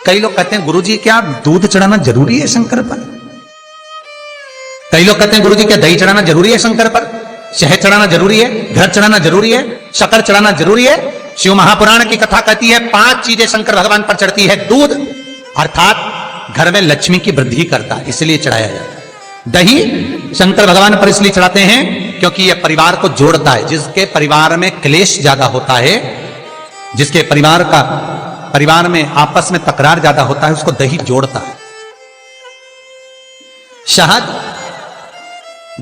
कई लोग कहते हैं गुरुजी क्या दूध चढ़ाना जरूरी है शंकर पर? कई लोग कहते हैं गुरुजी क्या दही चढ़ाना जरूरी है शंकर पर? शहद चढ़ाना जरूरी है? घृत चढ़ाना जरूरी है? शक्कर चढ़ाना जरूरी है? शिव महापुराण की कथा कहती है 5 चीजें शंकर भगवान पर चढ़ती है। दूध अर्थात घर में लक्ष्मी की वृद्धि करता है, इसलिए चढ़ाया जाता है। दही शंकर भगवान पर इसलिए चढ़ाते हैं क्योंकि यह परिवार को जोड़ता है। जिसके परिवार में क्लेश ज्यादा होता है, जिसके परिवार में आपस में तकरार ज्यादा होता है, उसको दही जोड़ता है। शहद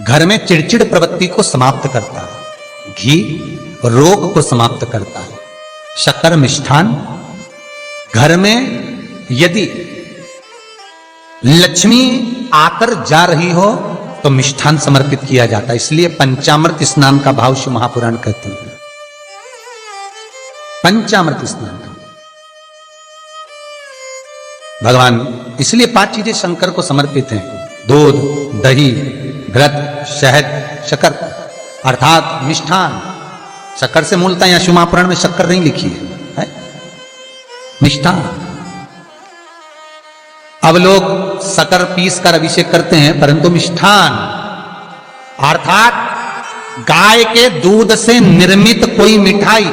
घर में चिड़चिड़ प्रवृत्ति को समाप्त करता है। घी रोग को समाप्त करता है। शक्कर मिष्ठान घर में यदि लक्ष्मी आकर जा रही हो तो मिष्ठान समर्पित किया जाता है, इसलिए पंचामृत स्नान का भाव शिव महापुराण कहती है। पंचामृत स्नान का भगवान इसलिए 5 चीजें शंकर को समर्पित हैं। दूध, दही, घृत, शहद, शक्कर अर्थात मिष्ठान। शक्कर से मूलतः यहां शिव महापुराण में शक्कर नहीं लिखी है, मिष्ठान। अब लोग शक्कर पीस कर अभिषेक करते हैं, परंतु मिष्ठान अर्थात गाय के दूध से निर्मित कोई मिठाई,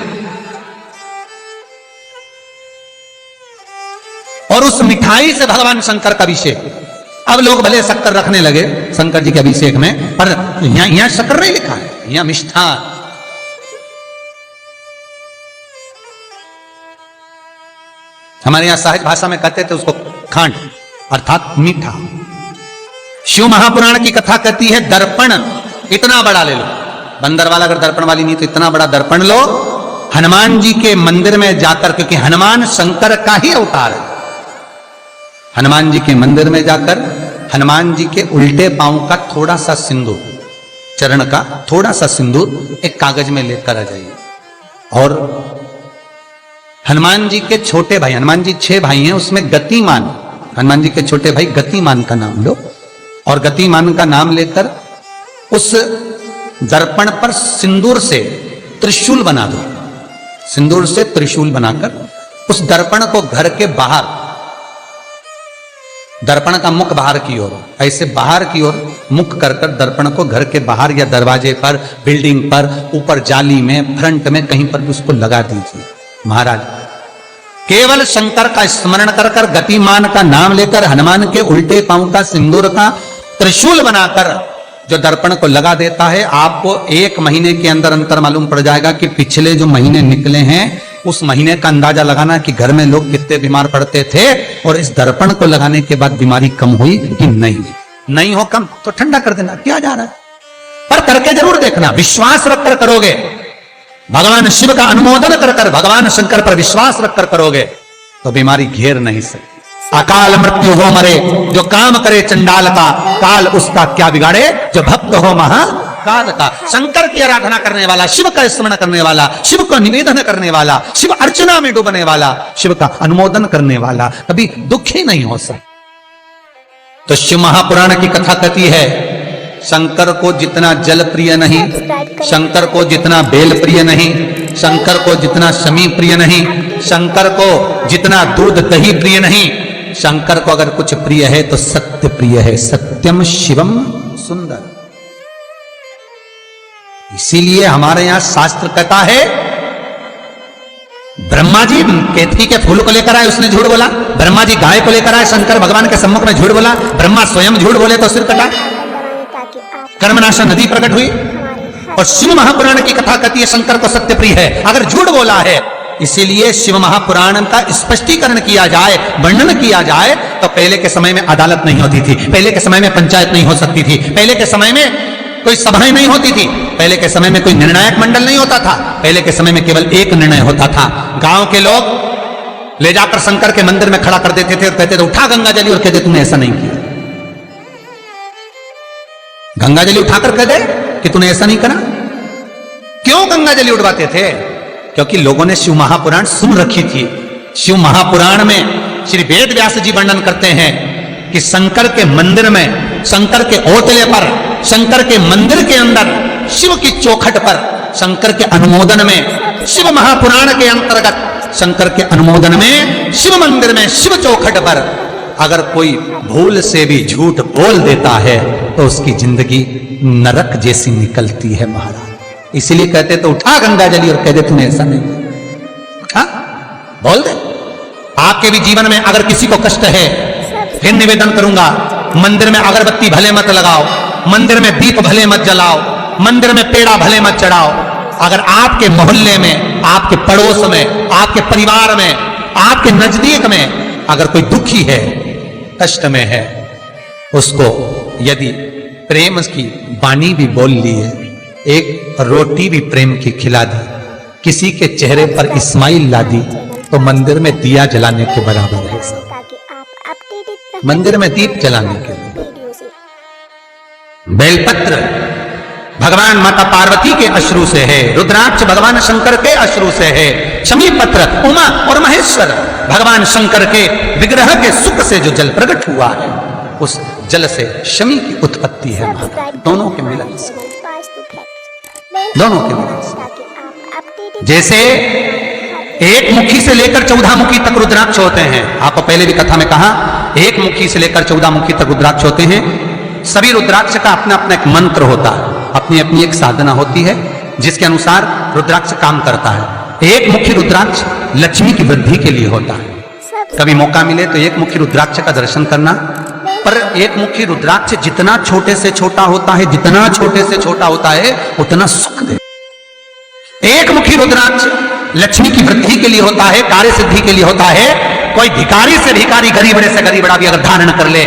और उस मिठाई से भगवान शंकर का अभिषेक। अब लोग भले शक्कर रखने लगे शंकर जी के अभिषेक में, पर यहां शक्कर नहीं लिखा है, यहां मिष्ठान। हमारे यहां सहज भाषा में कहते थे उसको खांड अर्थात मीठा। शिव महापुराण की कथा कहती है दर्पण इतना बड़ा ले लो। बंदर वाला अगर दर्पण वाली नहीं तो इतना बड़ा दर्पण लो, हनुमान जी के मंदिर में जाकर, क्योंकि हनुमान शंकर का ही अवतार है। हनुमान जी के मंदिर में जाकर हनुमान जी के उल्टे पांव का थोड़ा सा सिंदूर, चरण का थोड़ा सा सिंदूर एक कागज में लेकर आ जाइए। और हनुमान जी के छोटे भाई, हनुमान जी 6 भाई हैं, उसमें गतिमान, हनुमान जी के छोटे भाई गतिमान का नाम लो, और गतिमान का नाम लेकर उस दर्पण पर सिंदूर से त्रिशूल बना दो। सिंदूर से त्रिशूल बनाकर उस दर्पण को घर के बाहर, दर्पण का मुख बाहर की ओर, ऐसे बाहर की ओर मुख कर कर दर्पण को घर के बाहर या दरवाजे पर, बिल्डिंग पर, ऊपर जाली में, फ्रंट में कहीं पर भी उसको लगा दीजिए। महाराज केवल शंकर का स्मरण कर कर, गतिमान का नाम लेकर, हनुमान के उल्टे पांव का सिंदूर का त्रिशूल बनाकर जो दर्पण को लगा देता है, आपको 1 महीने के अंदर अंतर मालूम पड़ जाएगा कि पिछले जो महीने निकले हैं उस महीने का अंदाजा लगाना कि घर में लोग कितने बीमार पड़ते थे, और इस दर्पण को लगाने के बाद बीमारी कम हुई कि नहीं हो कम तो ठंडा कर देना, क्या जा रहा है, पर करके जरूर देखना। विश्वास रखकर करोगे, भगवान शिव का अनुमोदन कर कर, भगवान शंकर पर विश्वास रखकर करोगे तो बीमारी घेर नहीं सकती। अकाल मृत्यु हो मरे जो काम करे चंडाल का, काल उसका क्या बिगाड़े जो भक्त हो महाकाल का। शंकर की आराधना करने वाला, शिव का स्मरण करने वाला, शिव को निवेदन करने वाला, शिव अर्चना में डूबने वाला, शिव का अनुमोदन करने वाला कभी दुखी नहीं हो सकता। तो शिव महापुराण की कथा कहती है शंकर को जितना जल प्रिय नहीं, शंकर को जितना बेल प्रिय नहीं, शंकर को जितना शमी प्रिय नहीं, शंकर को जितना दूध दही प्रिय नहीं, शंकर को अगर कुछ प्रिय है तो सत्य प्रिय है। सत्यम शिवम सुंदर। इसीलिए हमारे यहां शास्त्र कहता है, ब्रह्मा जी केतकी के फूल को लेकर आए, उसने झूठ बोला। ब्रह्मा जी गाय को लेकर आए, शंकर भगवान के सम्मुख में झूठ बोला। ब्रह्मा स्वयं झूठ बोले तो सिर कटा। कर्मनाशा नदी प्रकट हुई। और शिव महापुराण की कथा कहती है शंकर को सत्य प्रिय है, अगर झूठ बोला है। इसीलिए शिव महापुराण का स्पष्टीकरण किया जाए, वर्णन किया जाए, तो पहले के समय में अदालत नहीं होती थी, पहले के समय में पंचायत नहीं हो सकती थी, पहले के समय में कोई सभाएं नहीं होती थी, पहले के समय में कोई निर्णायक मंडल नहीं होता था, पहले के समय में केवल एक निर्णय होता था। गांव के लोग ले जाकर शंकर के मंदिर में खड़ा कर देते थे और कहते थे उठा गंगा जली, और कहते तूने ऐसा नहीं किया। गंगा जली उठाकर कह दे कि तूने ऐसा नहीं करा। क्यों गंगा जली उठवाते थे? क्योंकि लोगों ने शिव महापुराण सुन रखी थी। शिव महापुराण में श्री वेद व्यास जी वर्णन करते हैं कि शंकर के मंदिर में, शंकर के ओटले पर, शंकर के मंदिर के अंदर, शिव की चौखट पर, शंकर के अनुमोदन में, शिव महापुराण के अंतर्गत शंकर के अनुमोदन में शिव मंदिर में शिव चौखट पर अगर कोई भूल से भी झूठ बोल देता है तो उसकी जिंदगी नरक जैसी निकलती है महाराज। इसीलिए कहते तो उठा गंगा जली और कह दे तूने ऐसा नहीं उठा, बोल दे। आपके भी जीवन में अगर किसी को कष्ट है, फिर निवेदन करूंगा, मंदिर में अगरबत्ती भले मत लगाओ, मंदिर में दीप भले मत जलाओ, मंदिर में पेड़ा भले मत चढ़ाओ। अगर आपके मोहल्ले में, आपके पड़ोस में, आपके परिवार में, आपके नजदीक में अगर कोई दुखी है, कष्ट में है, उसको यदि प्रेम की वाणी भी बोल ली है, एक रोटी भी प्रेम की खिला दी, किसी के चेहरे पर इस्माइल ला दी, तो मंदिर में दिया जलाने के बराबर है। मंदिर में दीप जलाने के लिए बेलपत्र भगवान माता पार्वती के अश्रु से है, रुद्राक्ष भगवान शंकर के अश्रु से है, शमी पत्र उमा और महेश्वर भगवान शंकर के विग्रह के सुख से जो जल प्रकट हुआ है, उस जल से शमी की उत्पत्ति है। दोनों के मिलन से, दोनों के मिलन से। जैसे एक मुखी से लेकर 14 मुखी तक रुद्राक्ष होते हैं, आपको पहले भी कथा में कहा, एक मुखी से लेकर 14 मुखी तक रुद्राक्ष होते हैं। सभी रुद्राक्ष का अपना अपना एक मंत्र होता है, अपनी अपनी एक साधना होती है जिसके अनुसार रुद्राक्ष काम करता है। एक मुखी रुद्राक्ष लक्ष्मी की वृद्धि के लिए होता है। कभी मौका मिले तो एक मुखी रुद्राक्ष का दर्शन करना। पर एक मुखी रुद्राक्ष जितना छोटे से छोटा होता है, जितना छोटे से छोटा होता है, उतना सुख दे। एक मुखी रुद्राक्ष लक्ष्मी की वृद्धि के लिए होता है, कार्य सिद्धि के लिए होता है। कोई भिखारी से भिखारी, गरीब बड़े से गरीब बड़ा भी अगर धारण कर ले,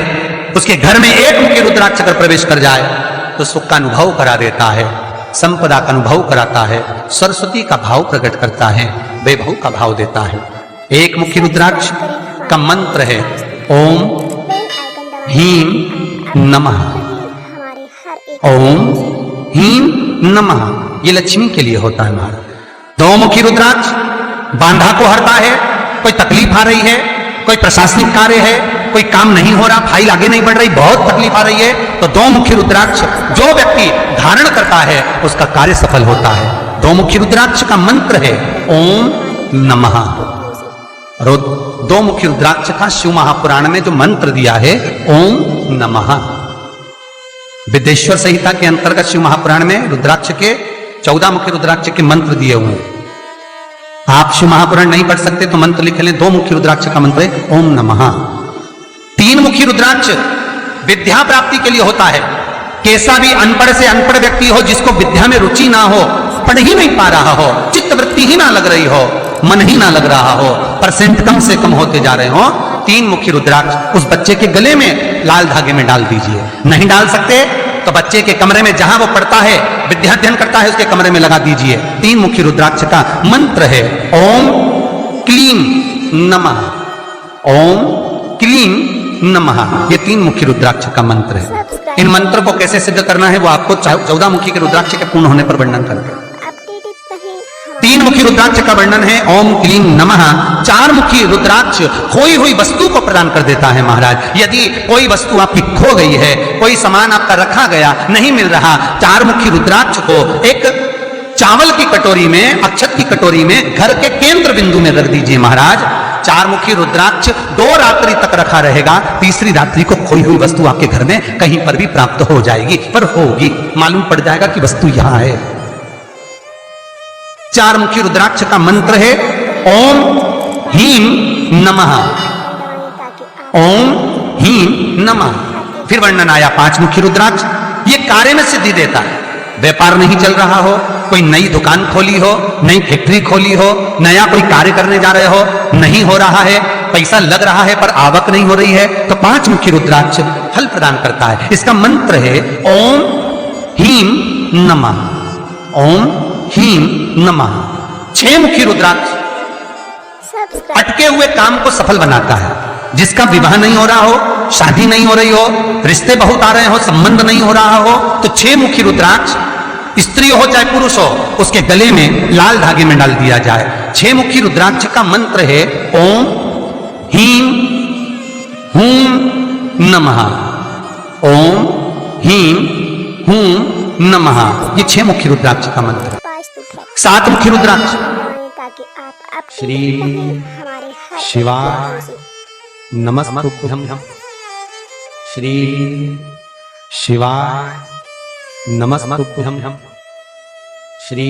उसके घर में एक मुखी रुद्राक्ष अगर प्रवेश कर जाए तो सुख का अनुभव करा देता है, संपदा का अनुभव कराता है, सरस्वती का भाव प्रकट करता है, वैभव का भाव देता है। एक मुखी रुद्राक्ष का मंत्र है ओम ह्रीं नमः, ओम ह्रीं नमः। ये लक्ष्मी के लिए होता है महाराज। दो मुखी रुद्राक्ष बांधा को हरता है। कोई तकलीफ आ रही है, कोई प्रशासनिक कार्य है, कोई काम नहीं हो रहा, फाइल आगे नहीं बढ़ रही, बहुत तकलीफ आ रही है, तो दो मुखी रुद्राक्ष जो व्यक्ति धारण करता है उसका कार्य सफल होता है। दो मुखी रुद्राक्ष का मंत्र है ओम नमः। दो मुखी रुद्राक्ष का शिव महापुराण में जो मंत्र दिया है ओम नमः। विदेश्वर संहिता के अंतर्गत शिव महापुराण में रुद्राक्ष के 14 मुखी रुद्राक्ष के मंत्र दिए हुए हैं। आप शिव महापुराण नहीं पढ़ सकते तो मंत्र लिख लें। दो मुखी रुद्राक्ष का मंत्र है ओम नमः। तीन मुखी रुद्राक्ष विद्या प्राप्ति के लिए होता है। कैसा भी अनपढ़ से अनपढ़ व्यक्ति हो, जिसको विद्या में रुचि ना हो, पढ़ ही नहीं पा रहा हो, चित्त वृत्ति ही ना लग रही हो, मन ही ना लग रहा हो, परसेंट कम से कम होते जा रहे हो, तीन मुखी रुद्राक्ष उस बच्चे के गले में लाल धागे में डाल दीजिए। नहीं डाल सकते तो बच्चे के कमरे में जहां वो पढ़ता है, विद्याध्ययन करता है, उसके कमरे में लगा दीजिए। तीन मुखी रुद्राक्ष का मंत्र है ओम क्लीं नमः, ओम क्लीं नमः। ये तीन मुखी रुद्राक्ष का मंत्र है। इन मंत्र को कैसे सिद्ध करना है वो आपको 14 मुखी के रुद्राक्ष के पूर्ण होने पर वर्णन करके। तीन मुखी रुद्राक्ष का वर्णन है ओम क्लीं नमः। चार मुखी रुद्राक्ष खोई हुई वस्तु को प्रदान कर देता है महाराज। यदि कोई वस्तु आपकी खो गई है, कोई सामान आपका रखा गया नहीं मिल रहा, चार मुखी रुद्राक्ष को एक चावल की कटोरी में, अक्षत की कटोरी में घर के केंद्र बिंदु में रख दीजिए महाराज। चार मुखी रुद्राक्ष 2 रात्रि तक रखा रहेगा। तीसरी रात्रि को खोई हुई वस्तु आपके घर में कहीं पर भी प्राप्त हो जाएगी, पर होगी, मालूम पड़ जाएगा कि वस्तु यहां है। चार मुखी रुद्राक्ष का मंत्र है ओम ह्रीं नमः, ओम ह्रीं नमः। फिर वर्णन आया 5 मुखी रुद्राक्ष। ये कार्य में सिद्धि देता है। व्यापार नहीं चल रहा हो, कोई नई दुकान खोली हो, नई फैक्ट्री खोली हो, नया कोई कार्य करने जा रहे हो, नहीं हो रहा है, पैसा लग रहा है पर आवक नहीं हो रही है, तो 5 मुखी रुद्राक्ष फल प्रदान करता है। इसका मंत्र है ओम ह्रीं नमः, ओम ह्रीं नमः। 6 मुखी रुद्राक्ष अटके हुए काम को सफल बनाता है। जिसका विवाह नहीं हो रहा हो, शादी नहीं हो रही हो, रिश्ते बहुत आ रहे हो, संबंध नहीं हो रहा हो, तो 6 मुखी रुद्राक्ष स्त्री हो चाहे पुरुष हो, उसके गले में लाल धागे में डाल दिया जाए। 6 मुखी रुद्राक्ष का मंत्र है ओम ह्रीं हूं नमः, ओम ह्रीं हूं नमः। ये 6 मुखी रुद्राक्ष का मंत्र है। 7 मुखी रुद्राक्ष श्री शिवाय नमस्तुभ्यं। श्री शिवाय नमस्तुभ्यं। श्री